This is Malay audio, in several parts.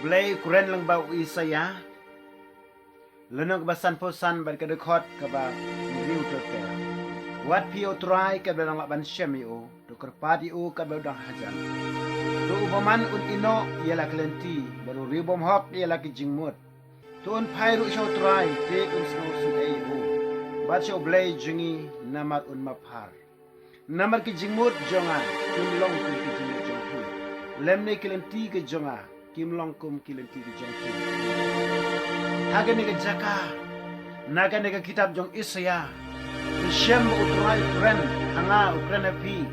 Blay kuren lang ba isaya? Lenong basan posan bar ka dekot ka ba riu toke. Wat pio try ka ba lang laban syemi o, dokar padi o ka ba dang hajan. Do ubaman un ino ialah kelenti, baru riu bom hok ialah kijingmut. Tuon pairu syau try te un snow sun ei o. Bat syau blay jungi namar un maphar. Namar kijingmut jonga, kimlong kun kijingmut jongki. Lemne kelenti ke jonga. Kim long kum kilenti di jongki. Haga nega jaka, naga nega kitab jong Isaya. Ishem utrai Ukren, hanga Ukraina pi.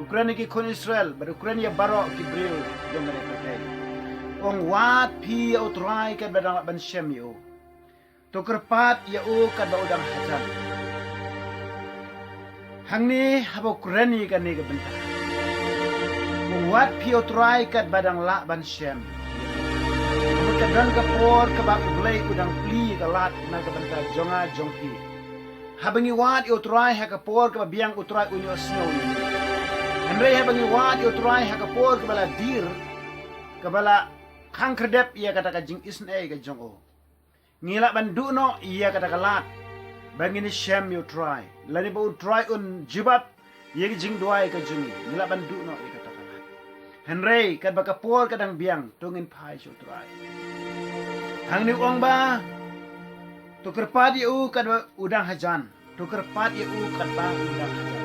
Ukraina ki kon Israel, bar Ukraina ya baro ki bril jong mereka kay. Ong wat pi utrai ka badang ban Shem yo. To kerpat ya u ka ba udang hajan. Hangni habo Ukraina ka nega bentah. Ong wat pi utrai ka badang la ban Shem. Kadang kapor kabak blay udang pli kalat na kabanta jonga jongpi. Habangi wat utrai ha kapor ka biang utrai unyo snow. Andre habangi wat utrai ha kapor kabala dir kabala kang kredep ia kata kajing isne ka jongo. Ngila bandu no ia kata kalat. Bangini Shem utrai. Lani ba utrai un jibat ia jing duai ka jungi. Ngila bandu no ia kata kalat. Henry kad bakapor kadang biang tungin pai utrai. Hang ni uang ba, tukar padi u kad udang hajan, tukar padi u kad ba udang hajan.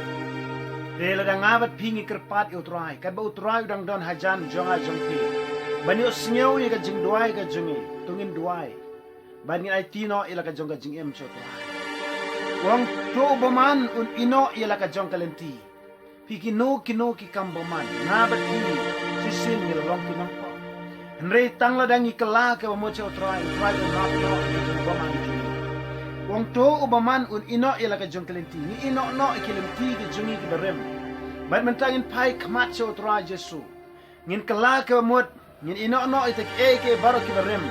Dela dang ngabat pingi kerpat utrai, kad ba utrai udang don hajan jonga jongpi. Bani usnyew ye ka jing duai ka jungi, tungin duai. Bani ai tino ila ka jong ka jing em utrai. Uang to boman un ino ila ka jong kalenti. Pikino kino ki kamboman, ngabat pingi sisin ngilong kinang. Henry tang ladang ikela ke mocho try un not no ubaman jungi. Wong to ubaman un ino ila ka jong kelenti ni ino no kelenti ke jungi ke berem. Bad mentangin pai kmat cho try Jesu. Ngin kela ke mot ngin ino no itek ke baro ke berem.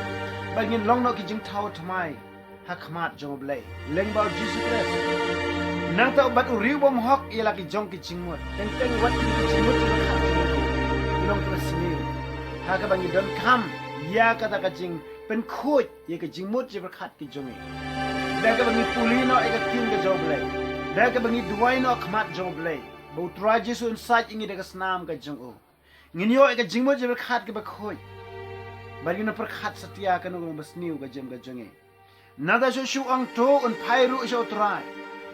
Bad ngin long no ke jing tau tmai ha kmat jong blay. Leng bau Jesus Christ. Nang ta bad uriu bom hok ila ke jong ke jingmot. Teng wat ke jingmot ke khat ilong presini. Haka bangi don kam ya kata kajing penkut ya kajing mut je berkat ki jongi. Daga bangi pulino e kating ke joble. Daga bangi duai no khamat joble. Bau tra Jesu inside ingi daga snam ka jongo. Nginyo e kajing mut je berkat ke bakhoi. Bagi na perkat setia kanu basniu ka jem ka jongi. Nada shu ang to un pairu sha utrai.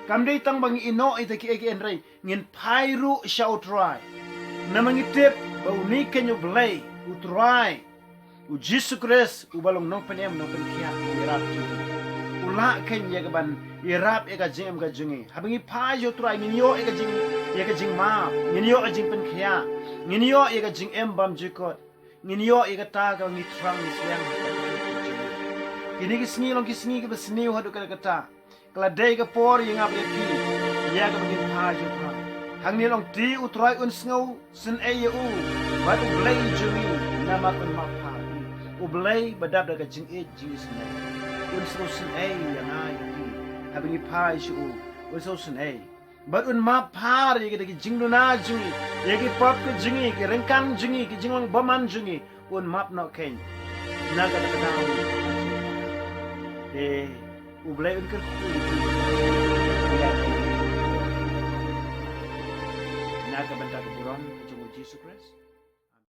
Kamdei tang bangi ino ite ki eke enrei ngin pairu sha utrai. Namangitip bau ni kenyo blay. Utrai, Jesus Christ, ubalong nong penem nong penkiat irap jungi. Ula ken ya gaban irap ega jing ga jungi. Habangi pa yo trai nginyo ega jing ma, nginyo ega jing penkia, nginyo ega jing embam jikot, nginyo ega ta ga ngi trang ni siang. Kini kisni ke besni hadu kata. Keladai ke por yang ngap pi, ya ga bangi pa yo trai. Hang ni long ti utrai un sngau sen e u. Wat ublay jungi nama kun maphar. Ublay badab daga jing e Jesus ne. Un so sen e yang ai ti. Habingi pai shu un so sen e. But un maphar ye dagi jing na jungi. Ye ki pop ke jungi ke rengkang jungi ke jinglang baman jungi. Un map no ken. Naga daga daun. Ublay un ker naga benda ke buron ke Jesus Christ.